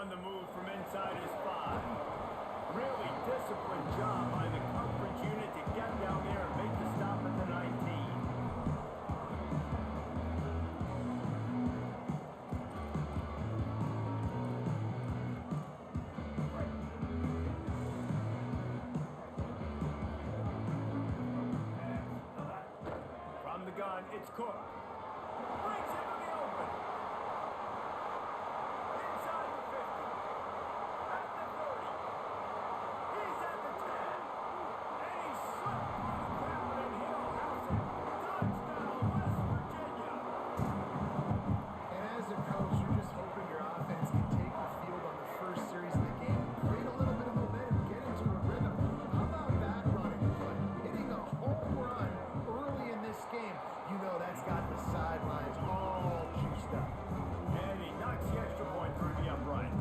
on the move from inside his 5. Really disciplined job by the coverage unit to get down there and make the stop at the 19. From the gun, it's Cook. Brings him in the open. Inside the 50. At the 30. He's at the 10. And he slipped through the ground and he'll house it. Touchdown, West Virginia. And as a coach, you're just hoping your offense can take the field on the first series of the game, create a little bit of momentum, get into a rhythm. How about that running play? Hitting a home run early in this game. You know that's got the sidelines all juiced up. And he knocks the extra point through the uprights.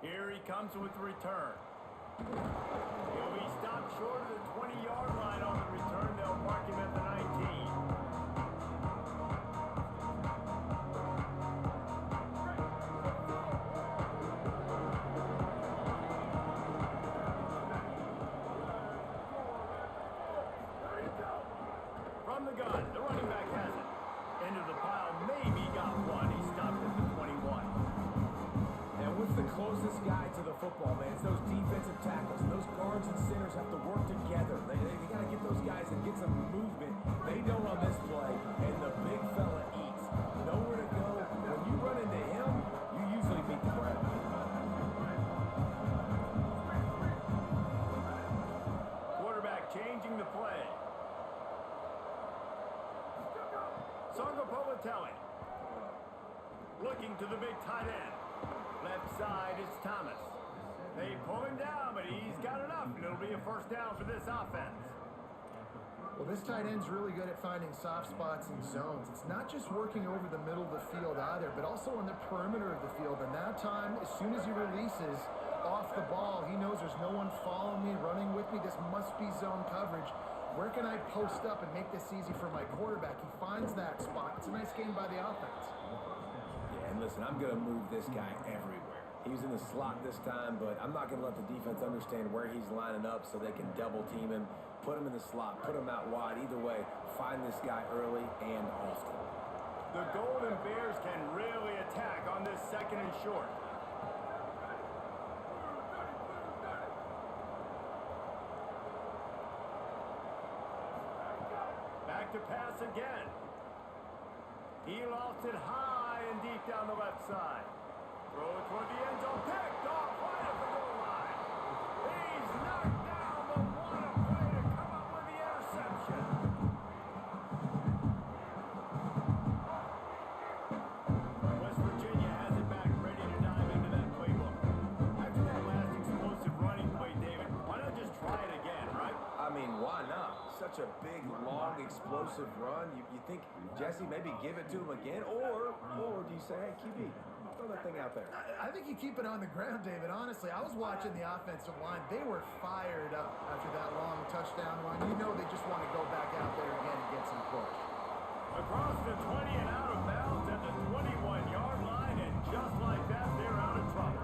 Here he comes with the return. He'll be stopped short of the 20-yard line on the return. They'll mark him at the 19. From the gun, the running back has it. Into the pile, maybe got one. He stopped at the 21. And what's the closest guy to the football, man? It's those defensive tackles. Those guards and centers have to work together. They got to get those guys and get some movement. They don't on this play, and the big fella eats. Nowhere to go. When you run into him, you usually beat the ground. Quarterback changing the play. Sangopolitelli. Looking to the big tight end. Left side is Thomas. They pull him down, but he's got enough, and it'll be a first down for this offense. Well, this tight end's really good at finding soft spots and zones. It's not just working over the middle of the field either, but also on the perimeter of the field. And that time, as soon as he releases off the ball, he knows there's no one following me, running with me. This must be zone coverage. Where can I post up and make this easy for my quarterback? He finds that spot. It's a nice game by the offense. Yeah, and listen, I'm going to move this guy everywhere. He was in the slot this time, but I'm not going to let the defense understand where he's lining up so they can double team him, put him in the slot, put him out wide. Either way, find this guy early and often. The Golden Bears can really attack on this second and short. Back to pass again. He lost it high and deep down the left side. Throw it toward the end zone. Picked off right at the goal line. He's knocked down, but what a play to come up with the interception. West Virginia has it back, ready to dive into that playbook. After that last explosive running play, David, why not just try it again, right? I mean, why not? Such a big, long, explosive run. You think, Jesse, maybe give it to him again? Or do you say, hey, QB, throw that thing out there? I think you keep it on the ground, David. Honestly, I was watching the offensive line. They were fired up after that long touchdown run. You know they just want to go back out there again and get some push. Across the 20 and out of bounds at the 21-yard line, and just like that, they're out of trouble.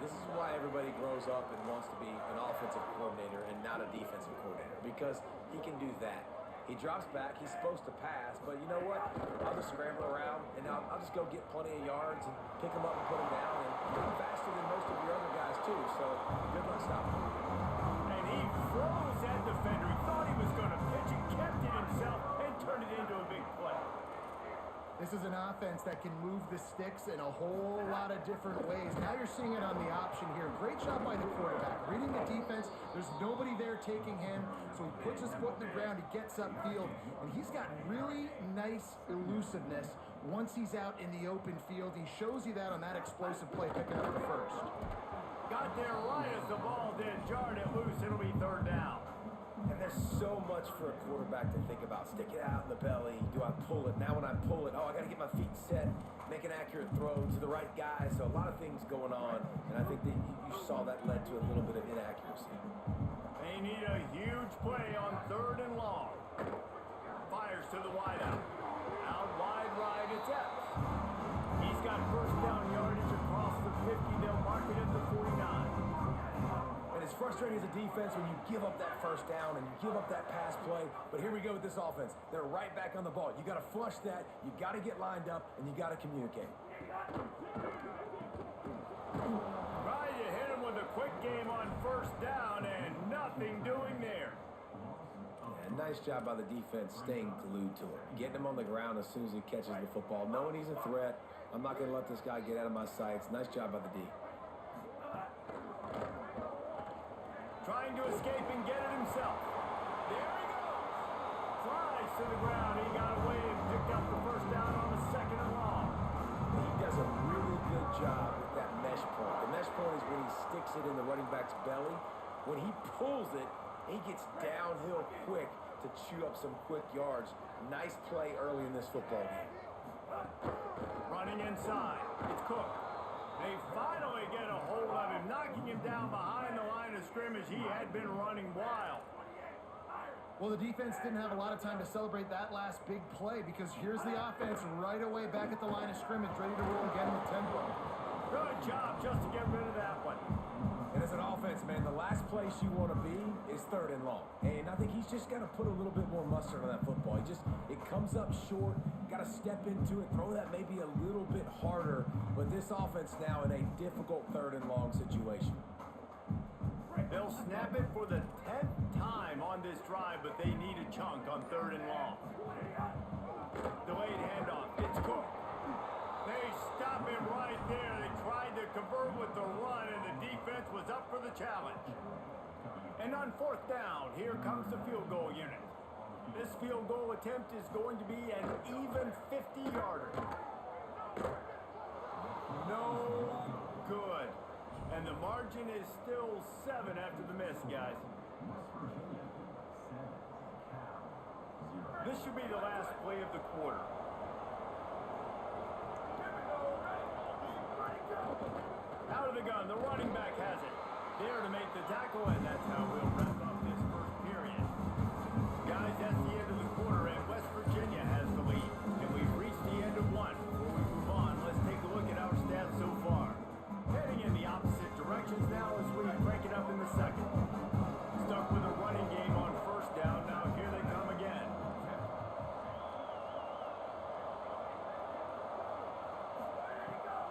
This is why everybody grows up and wants to be an offensive coordinator and not a defensive coordinator, because he can do that. He drops back. He's supposed to pass, but you know what? I'll just scramble around, and I'll just go get plenty of yards and pick him up and put him down. And I'm faster than most of your other guys, too, so good luck stopping him. And he froze that defender. He thought he was going to pitch it, kept it himself, and turned it into a big play. This is an offense that can move the sticks in a whole lot of different ways. Now you're seeing it on the option here. Great job by the quarterback. Reading the defense, there's nobody there taking him, so he puts his foot in the ground, he gets upfield, and he's got really nice elusiveness once he's out in the open field. He shows you that on that explosive play, picking up the first. Got there right as the ball did, jarred it loose. It'll be third down. And there's so much for a quarterback to think about. Stick it out in the belly. Do I pull it. Now when I pull it, oh, I got to get my feet set, make an accurate throw to the right guy. So a lot of things going on, and I think that you saw that led to a little bit of inaccuracy. They need a huge play on 3rd and long. Fires to the wideout. Out wide right, it's Epps. He's got first down yardage across the 50. They'll mark it at the 49. And it's frustrating as a defense when you give up that first down and you give up that pass play. But here we go with this offense. They're right back on the ball. You got to flush that. You got to get lined up, and you got to communicate. Trying to hit him with a quick game on first down, and nothing doing there. Yeah, nice job by the defense staying glued to him. Getting him on the ground as soon as he catches the football. Knowing he's a threat. I'm not going to let this guy get out of my sights. Nice job by the D. Trying to escape and get it himself. There he goes. Flies to the ground. He got away and picked up the first down on the 2nd and long. He does a really good job with that mesh point. The mesh point is when he sticks it in the running back's belly. When he pulls it, he gets downhill quick to chew up some quick yards. Nice play early in this football game. Running inside. It's Cook. They finally get a hold of him, knocking him down behind the line of scrimmage. He had been running wild. Well, the defense didn't have a lot of time to celebrate that last big play because here's the offense right away back at the line of scrimmage, ready to roll again with tempo. Good job just to get rid of that one. And as an offense, man, the last place you want to be is 3rd and long. And I think he's just got to put a little bit more mustard on that football. It comes up short, got to step into it, throw that maybe a little bit harder. But this offense now in a difficult 3rd and long situation. They'll snap it for the 10th time on this drive, but they need a chunk on 3rd and long. Delayed handoff. It's Cook. They stop him right there. They tried to convert with the run, and the defense was up for the challenge. And on 4th down, here comes the field goal unit. This field goal attempt is going to be an even 50-yarder. No good. And the margin is still 7 after the miss, guys. This should be the last play of the quarter. Out of the gun, the running back has it. There to make the tackle, and that's how we'll wrap up this first period. Guys, that's the end of the quarter, and West Virginia has the lead. And we've reached the end of one. Before we move on, let's take a look at our stats so far. Heading in the opposite directions now as we break it up in the second. Stuck with a running game on first down. Now here they come again.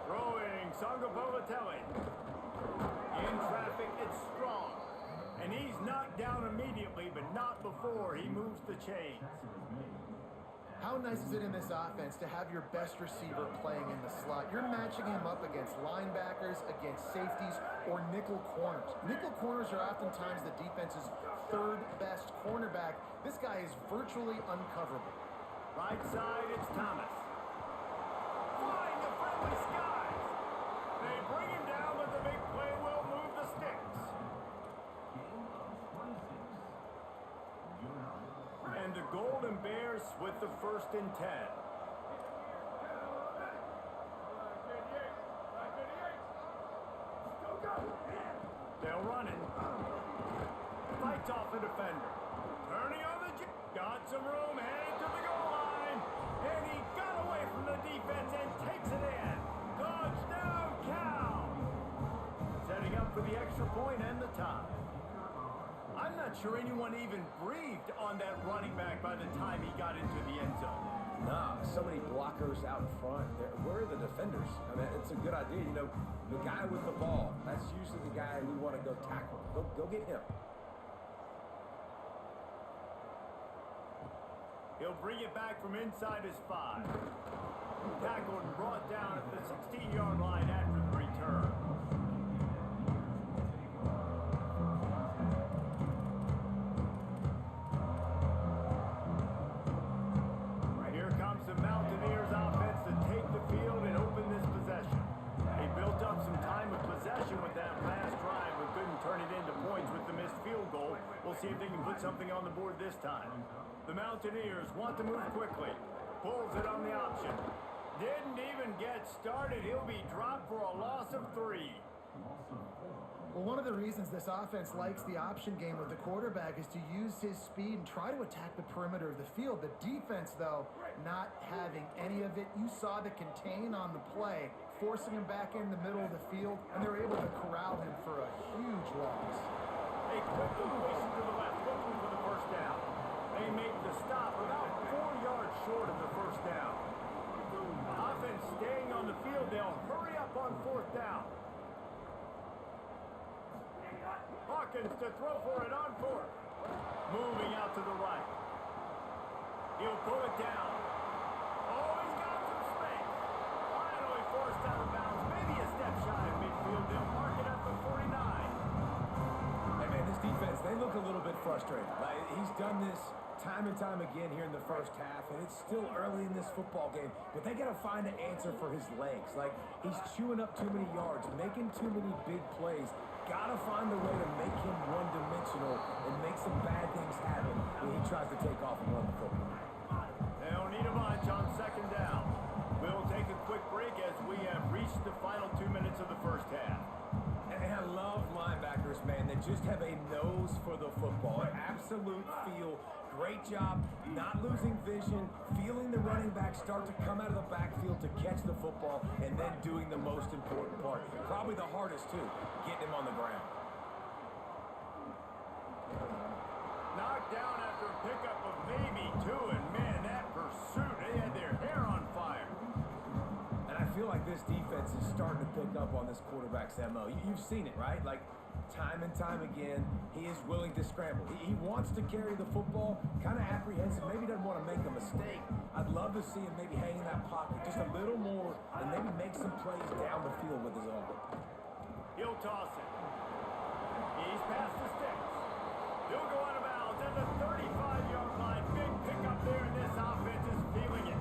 Throwing Sangapolatelli. In traffic, it's strong. And he's knocked down immediately, but not before he moves the chains. How nice is it in this offense to have your best receiver playing in the slot? You're matching him up against linebackers, against safeties, or nickel corners. Nickel corners are oftentimes the defense's 3rd best cornerback. This guy is virtually uncoverable. Right side, it's Thomas. Flying the friendly skies. They bring him down, but the big play will move the sticks. And the Golden Bears with the 1st and 10. They'll run it. Fights off the defender. Turning on the got some room, headed to the goal line. And he got away from the defense and takes it in. Touchdown, Cal. Setting up for the extra point and the tie. I'm not sure anyone even breathed on that running back by the time he got into the end zone. Nah, so many blockers out in front. Where are the defenders? I mean, it's a good idea. You know, the guy with the ball, that's usually the guy we want to go tackle. Go get him. He'll bring it back from inside his 5. Tackled and brought down at the 16-yard line after the return. Here comes the Mountaineers offense to take the field and open this possession. They built up some time of possession with that last drive, but couldn't turn it into points with the missed field goal. We'll see if they can put something on the board this time. The Mountaineers want to move quickly. pulls it on the option. Didn't even get started. He'll be dropped for a loss of 3. Well, one of the reasons this offense likes the option game with the quarterback is to use his speed and try to attack the perimeter of the field. The defense, though, not having any of it. You saw the contain on the play, forcing him back in the middle of the field, and they were able to corral him for a huge loss. A quick completion to the left, looking for the first down. They make the stop about 4 yards short of the first down. Offense staying on the field. They'll hurry up on 4th down. Hawkins to throw for it on 4th. Moving out to the right. He'll pull it down. Oh, he's got some space. Finally forced out of bounds. Maybe a step shy of midfield. They'll mark it at the 49. Hey, man, this defense, they look a little bit frustrated. Like, he's done this time and time again here in the first half, and it's still early in this football game, but they got to find an answer for his legs. Like, he's chewing up too many yards, making too many big plays. Got to find a way to make him one-dimensional and make some bad things happen when he tries to take off and run the football. They'll need a bunch on 2nd down. We'll take a quick break as we have reached the final 2 minutes of the first half. And I love linebackers, man, that just have a nose for the football, an absolute feel. Great job not losing vision, feeling the running back start to come out of the backfield to catch the football, and then doing the most important part. Probably the hardest, too, getting him on the ground. Knocked down after a pickup of maybe 2, and man, that pursuit, they had their hair on fire. And I feel like this defense is starting to pick up on this quarterback's MO. You've seen it, right? Like, time and time again, he is willing to scramble. He wants to carry the football, kind of apprehensive, maybe doesn't want to make a mistake. I'd love to see him maybe hang in that pocket just a little more and maybe make some plays down the field with his arm. He'll toss it. He's past the sticks. He'll go out of bounds at the 35-yard line. Big pickup there, and this offense is feeling it.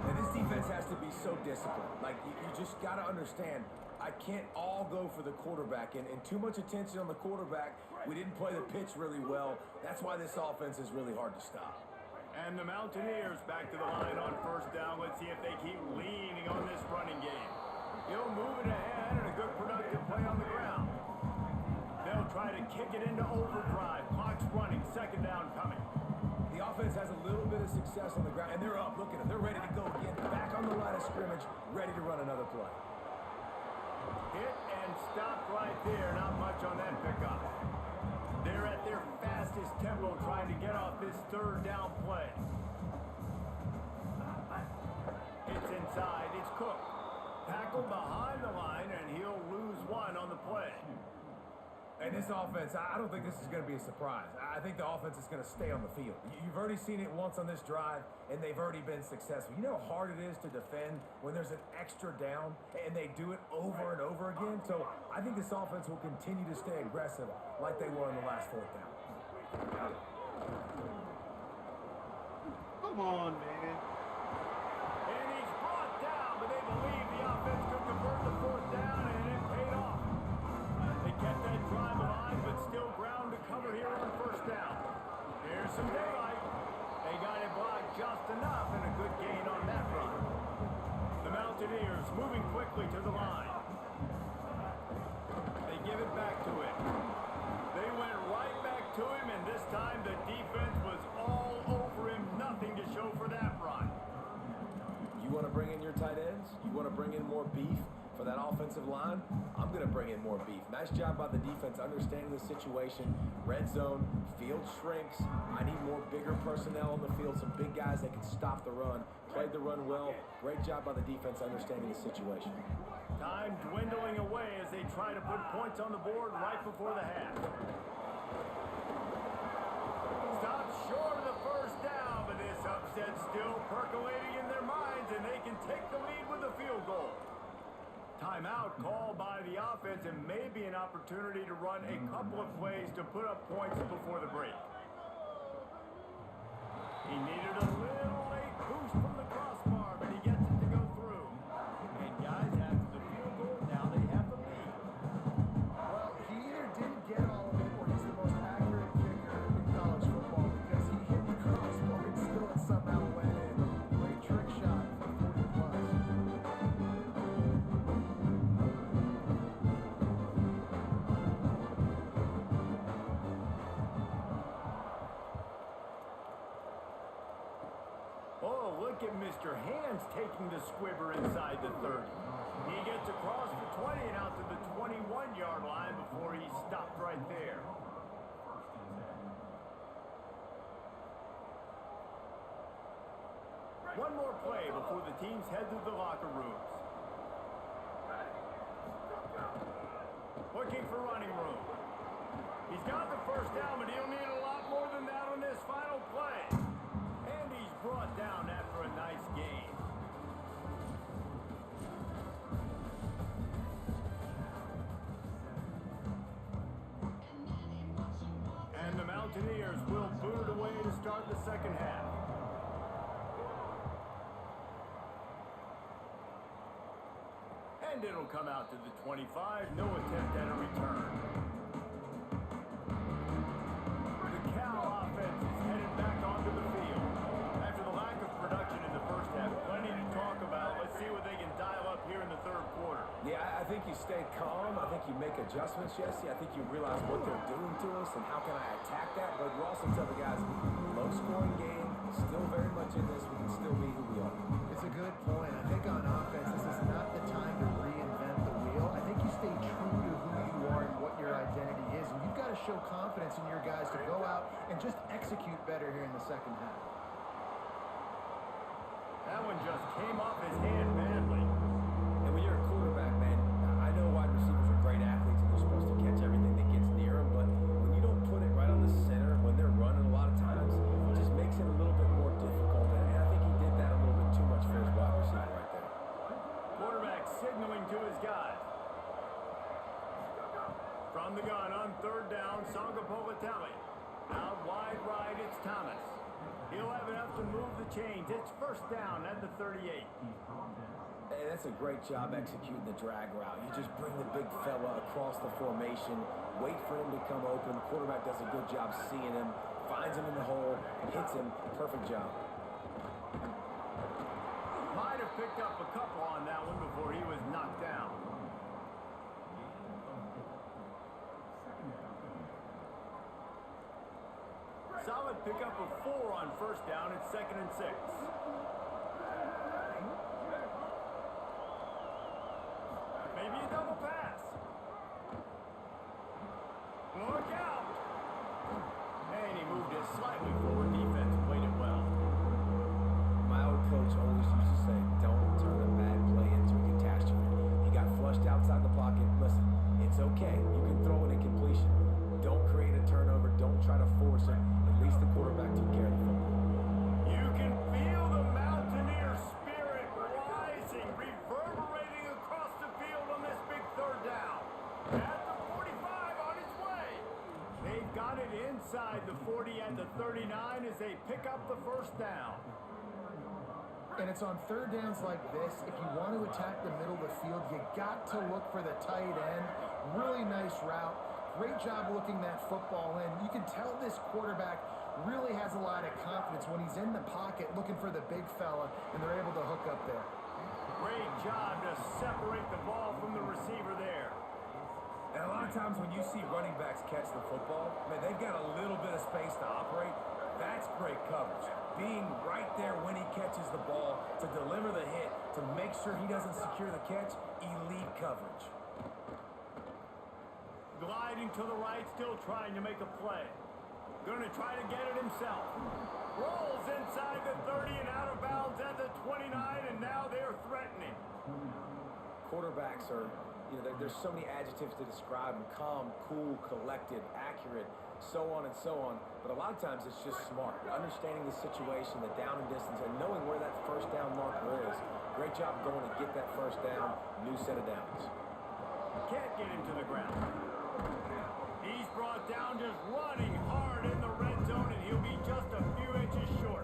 And this defense has to be so disciplined. Like, you just got to understand, I can't all go for the quarterback, and too much attention on the quarterback. We didn't play the pitch really well. That's why this offense is really hard to stop. And the Mountaineers back to the line on 1st down. Let's see if they keep leaning on this running game. He'll move it ahead, and a good productive play on the ground. They'll try to kick it into overdrive. Clock's running. 2nd down coming. The offense has a little bit of success on the ground, and they're up. Look at them. They're ready to go again. Back on the line of scrimmage, ready to run another play. Hit and stop right there. Not much on that pickup. They're at their fastest tempo trying to get off this 3rd down play. It's inside. It's Cook. Tackled behind the line, and he'll lose 1 on the play. And this offense, I don't think this is going to be a surprise. I think the offense is going to stay on the field. You've already seen it once on this drive, and they've already been successful. You know how hard it is to defend when there's an extra down, and they do it over and over again? So I think this offense will continue to stay aggressive like they were in the last 4th down. Come on, man. And he's brought down, but they believe the offense could convert the 4th down, and it paid off. They kept that drive alive, but still ground to cover here on 1st down. Here's some daylight. They got it blocked just enough, and a good gain on that run. The Mountaineers moving quickly to the line. They give it back to him. They went right back to him, and this time the defense was all over him. Nothing to show for that run. You want to bring in your tight ends? You want to bring in more beef for that offensive line? I'm going to bring in more beef. Nice job by the defense understanding the situation. Red zone, field shrinks. I need more bigger personnel on the field, some big guys that can stop the run. Played the run well. Great job by the defense understanding the situation. Time dwindling away as they try to put points on the board right before the half. Stopped short of the 1st down, but this upset still percolating in their minds, and they can take the lead with a field goal. Timeout called by the offense, and maybe an opportunity to run a couple of plays to put up points before the break. He needed a little late boost from the crossbar, but he gets it to go through. And guys, after the field goal, now they have the lead. Well, he either didn't get all of it or he's the most accurate kicker in college football because he hit the crossbar and still it somehow went in. Oh, look at Mr. Hands taking the squibber inside the 30. He gets across the 20 and out to the 21-yard line before he stopped right there. One more play before the teams head to the locker rooms. Looking for running room. He's got the first down, but he'll need a lot more than that on this final play. And he's brought down after a nice gain. And the Mountaineers will boot it away to start the second half. And it'll come out to the 25. No attempt at a return. The Cal offense is headed back onto the field. After the lack of production in the first half, plenty to talk about. Let's see what they can dial up here in the third quarter. Yeah, I think you stay calm. I think you make adjustments, Jesse. I think you realize what they're doing to us and how can I attack that. But you also tell the guys, low-scoring game, still very much in this. We can still be who we are. It's a good point. I think on offense, this is not the time to reinvent the wheel. I think you stay true to who you are and what your identity is. And you've got to show confidence in your guys to go out and just execute better here in the second half. That one just came off his hand badly. And when you're a quarterback, man, I know wide receivers are great athletes and they're supposed to catch everything that gets near them, but when you don't put it right on the center, when they're running a lot of times, it just makes it a little bit more difficult. And I think he did that a little bit too much for his wide receiver right there. Quarterback signaling to his guys. From the gun on third down, Sangapolitelli. Out wide right, it's Thomas. He'll have enough to move the chains. It's first down at the 38. Hey, that's a great job executing the drag route. You just bring the big fella across the formation, wait for him to come open. The quarterback does a good job seeing him, finds him in the hole, hits him. Perfect job. Might have picked up a couple on that one before he was knocked down. Solid pickup of 4 on first down. It's 2nd and 6. Maybe a double pass. Look out. And he moved it slightly forward. Defense played it well. My old coach always used to say, don't turn a bad play into a catastrophe. He got flushed outside the pocket. Listen, it's okay. You can throw an incompletion. Don't create a turnover. Don't try to force it. At least the quarterback took care of the football. You can feel the Mountaineer spirit rising, reverberating across the field on this big third down. At the 45 on its way. They've got it inside the 40 at the 39 as they pick up the first down. And it's on third downs like this, if you want to attack the middle of the field, you got to look for the tight end. Really nice route. Great job looking that football in. You can tell this quarterback really has a lot of confidence when he's in the pocket looking for the big fella, and they're able to hook up there. Great job to separate the ball from the receiver there. And a lot of times when you see running backs catch the football, man, they've got a little bit of space to operate. That's great coverage. Being right there when he catches the ball to deliver the hit, to make sure he doesn't secure the catch, elite coverage. Gliding to the right, still trying to make a play. Going to try to get it himself. Rolls inside the 30 and out of bounds at the 29, and now they're threatening. Quarterbacks are, there's so many adjectives to describe them. Calm, cool, collected, accurate, so on and so on. But a lot of times it's just smart. Understanding the situation, the down and distance, and knowing where that first down marker is. Great job going to get that first down. New set of downs. Can't get him to the ground. He's brought down just running hard in the red zone, and he'll be just a few inches short.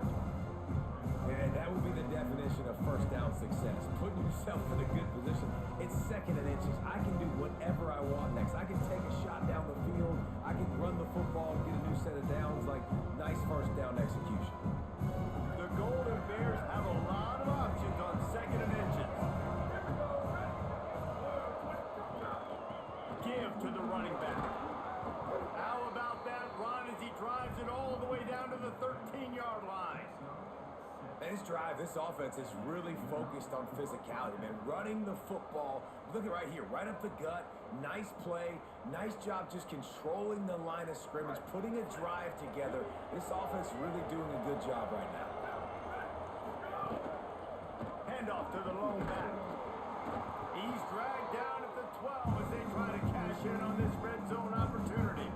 And that would be the definition of first down success. Putting yourself in a good position. It's 2nd and inches. I can do whatever I want next. I can take a shot down the field. I can run the football and get a new set of downs. Like, nice first down execution. The Golden Bears have a lot of options on 2nd and inches. Give to the running back. How about that run as he drives it all the way down to the 13-yard line? And this drive, this offense is really focused on physicality, man. Running the football, look at right here, right up the gut. Nice play, nice job just controlling the line of scrimmage, putting a drive together. This offense really doing a good job right now. Handoff to the lone back. He's dragged down at the 12 as they try to cash in on this red zone opportunity.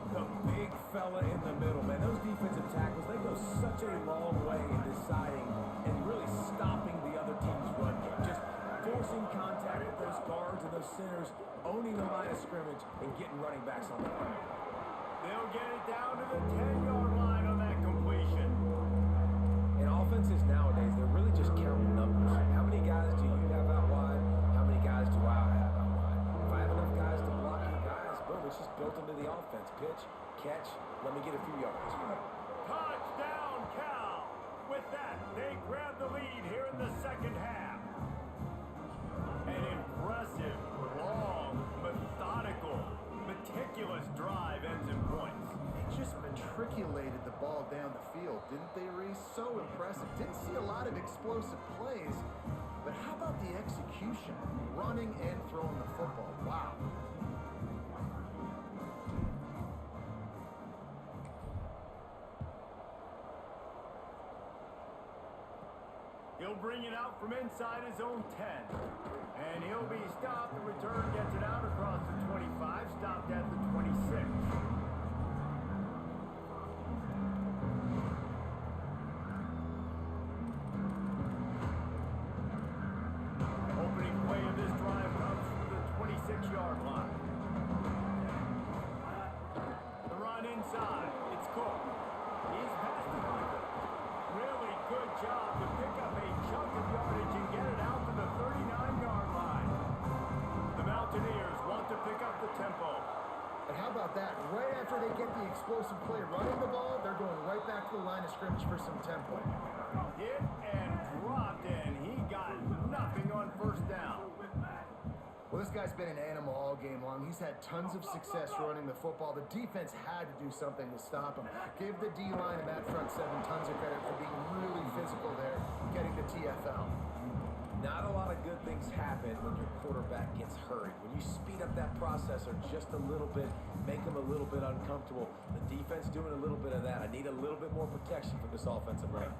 The big fella in the middle, man. Those defensive tackles, they go such a long way in deciding and really stopping the other team's run game. Just forcing contact with those guards and those centers, owning the line of scrimmage, and getting running backs on the ground. They'll get it down to the 10-yard line on that completion. In offenses nowadays, they're really just counting numbers. How many guys do you have out wide? How many guys do I have out wide? If I have enough guys to block you guys, boom, it's just built into the offense. Pitch, catch, let me get a few yards. Touchdown, Cal! With that, they grab the lead here in the second half. An impressive, long, methodical, meticulous drive ends in points. They just matriculated the ball down the field, didn't they, Reese? So impressive. Didn't see a lot of explosive plays, but how about the execution? Running and throwing the football. Wow. He'll bring it out from inside his own 10. And he'll be stopped. The return gets it out across the 25, stopped at the 26. Opening play of this drive comes from the 26-yard line. The run inside. It's Cook. He's past the line. Really good job to pick up a chunk of yardage and get it out to the 39-yard line. The Mountaineers want to pick up the tempo. And how about that? Right after they get the explosive play running the ball, they're going right back to the line of scrimmage for some tempo. Hit and dropped, and he got nothing on first down. Well, this guy's been an animal all game long. He's had tons of success running the football. The defense had to do something to stop him. Give the D-line and that front seven tons of credit for being really physical there, getting the TFL. Not a lot of good things happen when your quarterback gets hurried. When you speed up that processor just a little bit, make him a little bit uncomfortable. The defense doing a little bit of that. I need a little bit more protection from this offensive line.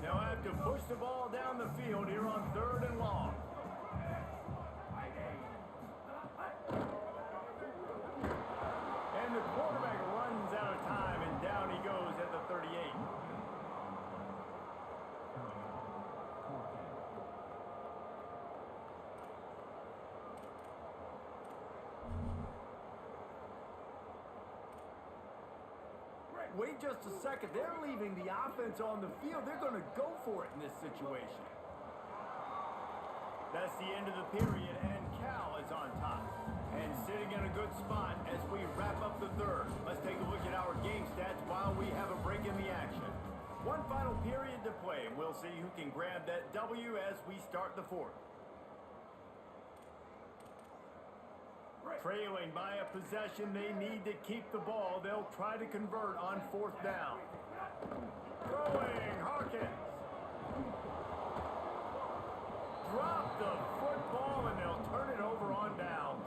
They'll have to push the ball down the field here on 3rd and long. And the quarterback runs out of time, and down he goes at the 38. Wait just a second. They're leaving the offense on the field. They're going to go for it in this situation. That's the end of the period, and Cal is on top. And sitting in a good spot as we wrap up the 3rd. Let's take a look at our game stats while we have a break in the action. One final period to play, and we'll see who can grab that W as we start the 4th. Trailing by a possession, they need to keep the ball. They'll try to convert on 4th down. Throwing, Harkins. Drop the football, and they'll turn it over on downs.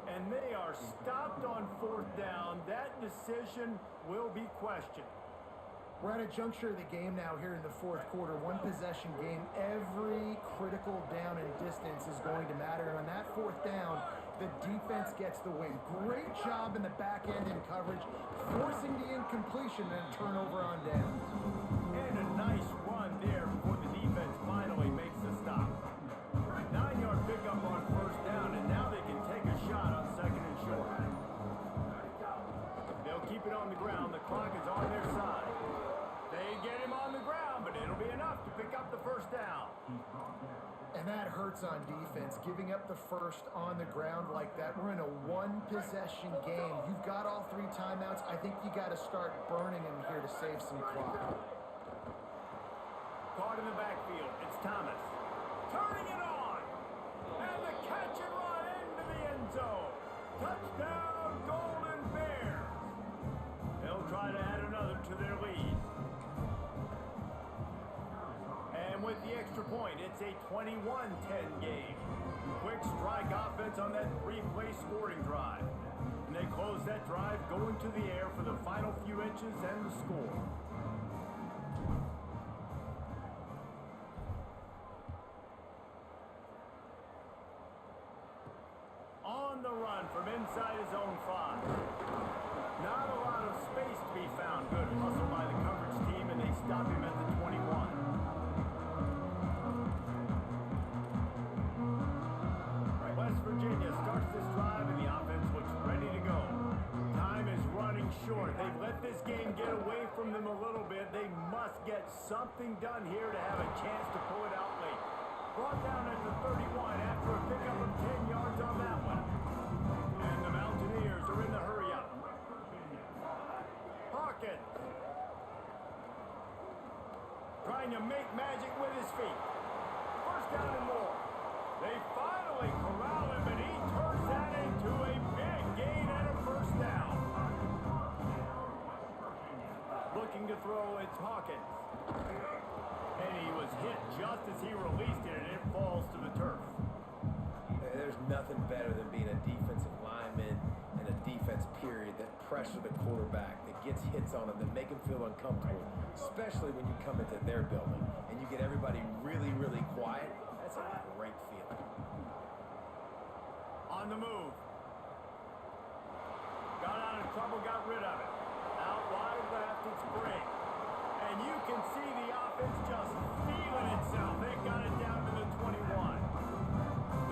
And they are stopped on 4th down. That decision will be questioned. We're at a juncture of the game now here in the 4th quarter. One possession game. Every critical down and distance is going to matter. And on that 4th down, the defense gets the win. Great job in the back end in coverage, forcing the incompletion and a turnover on downs. And a nice run there before the defense finally makes the stop. 9-yard pickup on 1st down, and now they can take a shot on 2nd and short. They'll keep it on the ground. The clock is on their side. They get him on the ground, but it'll be enough to pick up the 1st down. And that hurts on defense, giving up the 1st on the ground like that. We're in a one-possession game. You've got all 3 timeouts. I think you got to start burning them here to save some clock. Caught in the backfield. It's Thomas. Turning it on. And the catch and run into the end zone. Touchdown, Golden Bears. They'll try to add another to their lead. extra point. It's a 21-10 game. Quick strike offense on that three-play scoring drive. And they close that drive going to the air for the final few inches and the score. On the run from inside his own 5. Not a lot of space to be found. Good hustle by the coverage team, and they stop him at the 21. West Virginia starts this drive, and the offense looks ready to go. Time is running short. They've let this game get away from them a little bit. They must get something done here to have a chance to pull it out late. Brought down at the 31 after a pickup of 10 yards on that one. And the Mountaineers are in the hurry-up. Hawkins trying to make magic with his feet. First down and more. They finally corral him, and he turns that into a big gain and a first down. Looking to throw, it's Hawkins. And he was hit just as he released it, and it falls to the turf. There's nothing better than being a defensive lineman and a defense period that pressure the quarterback, that gets hits on him, that make him feel uncomfortable, especially when you come into their building and you get everybody really, really quiet. That's a great feeling. On the move. Got out of trouble, got rid of it. Out wide left, it's Brink. And you can see the offense just feeling itself. They got it down to the 21.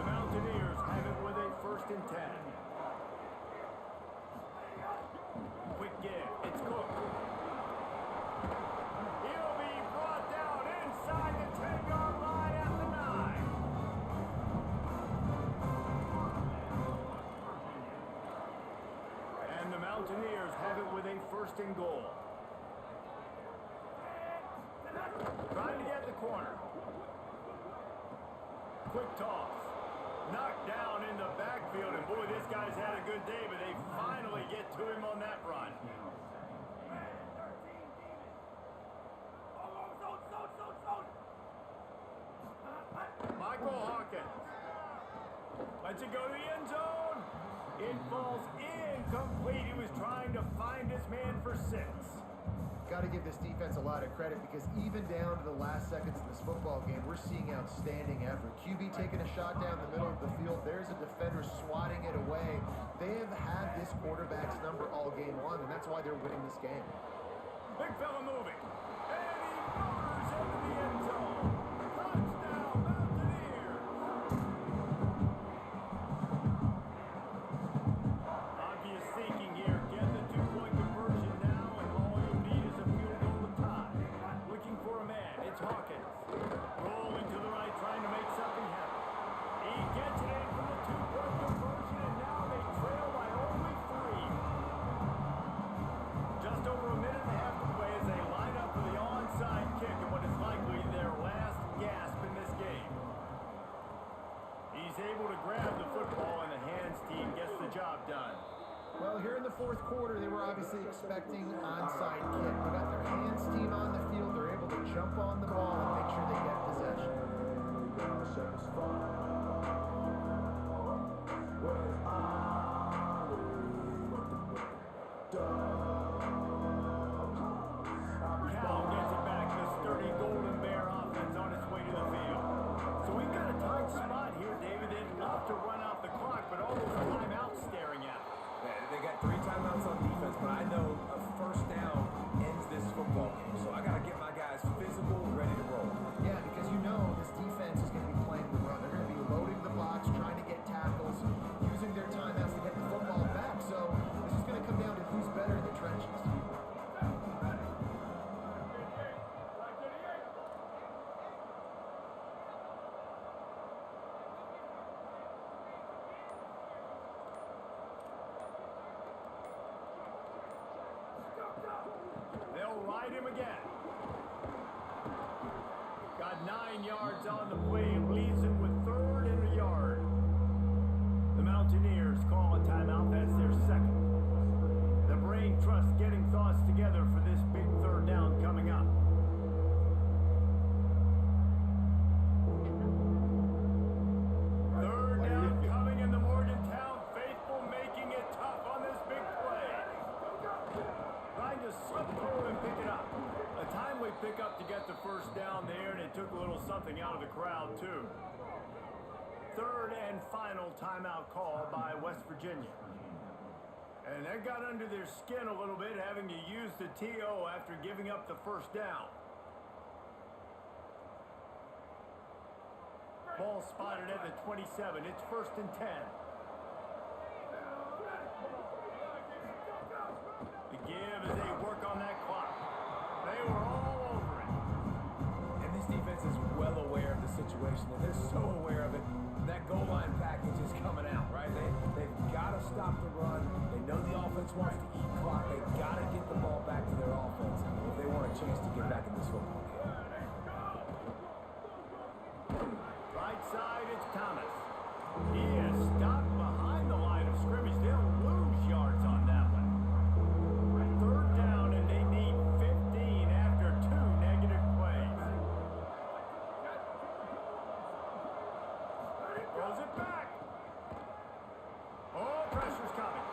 The Mountaineers have it with a 1st and 10. Quick give. It's Cook. He'll be brought down inside the 10-yard line at the 9. And the Mountaineers have it with a 1st and goal. Trying to get the corner. Quick toss. Knocked down in the backfield, and boy, this guy's had a good day, but they finally get to him on that run. Michael Hawkins lets it go to the end zone. It falls incomplete. He was trying to find his man for 6. Got to give this defense a lot of credit because even down to the last seconds in this football game, we're seeing outstanding effort. QB taking a shot down the middle of the field. There's a defender swatting it away. They have had this quarterback's number all game long, and that's why they're winning this game. Big fella moving. And he motors into the end zone. Touchdown, Mountaineers. Obvious thinking here. Get the 2-point conversion now, and all you'll need is a field goal to tie. Looking for a man. It's Hawkins. Rolling to the right, trying to make something happen. He gets it in from the 2-point conversion, and now they trail by only 3. Just over a minute and a half to play as they line up for the onside kick and what is likely their last gasp in this game. He's able to grab the football, and the hands team gets the job done. Well, here in the 4th quarter, they were obviously expecting onside kick. They got their hands team on the field. They're able to jump on the ball and make sure they get possession. Cal gets it back. The sturdy Golden Bear offense on its way to the field. So we've got a tight spot here, David. They'd love to run out the clock, but all those timeouts staring at them. They got 3 timeouts on defense, but I know a first down ends this football game. So I got to get my guys physical, ready to roll. Yeah, because you know this defense is going to be playing the run. They're going to be loading the box, trying to get tackles, using their timeouts to get the football back. So this is going to come down to who's better in the trenches. They'll ride him again. Got 9 yards on the play, leaves him with 3rd and a yard. The Mountaineers call a timeout. That's their 2nd. The brain trust getting thoughts together for this big 3rd down coming up. down there, and it took a little something out of the crowd, too. Third and final timeout call by West Virginia. And that got under their skin a little bit, having to use the TO after giving up the first down. Ball spotted at the 27. It's 1st and 10. The give as they work on that clock. They were all over it. And this defense is well aware of the situation, and they're so aware of it. That goal line package is coming out, right? They've got to stop the run. They know the offense wants to eat clock. They've got to get the ball back to their offense if they want a chance to get back in this football game. Right side, it's Thomas. He is stopped behind the line of scrimmage. They'll lose yards on that one. Third down, and they need 15 after 2 negative plays. Throws it back. Oh, pressure's coming.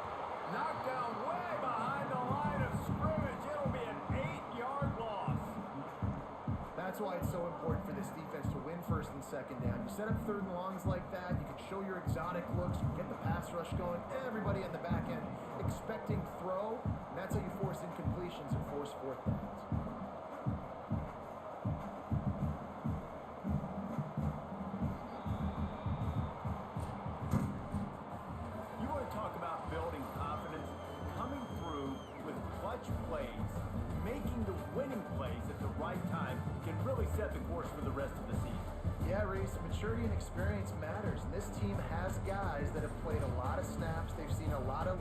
Knocked down way behind the line of scrimmage. It'll be an 8-yard loss. That's why it's so important for this defense to win 1st and 2nd down. You set up 3rd and longs like that, you can show your exotic looks, you can get the pass rush going, everybody on the back end expecting throw, and that's how you force incompletions and force 4th downs. You want to talk about building confidence? Coming through with clutch plays, making the winning plays at the right time can really set the course for the rest of the season. Yeah, Reese, maturity and experience matters. And this team has guys that have played a lot of snaps. They've seen a lot of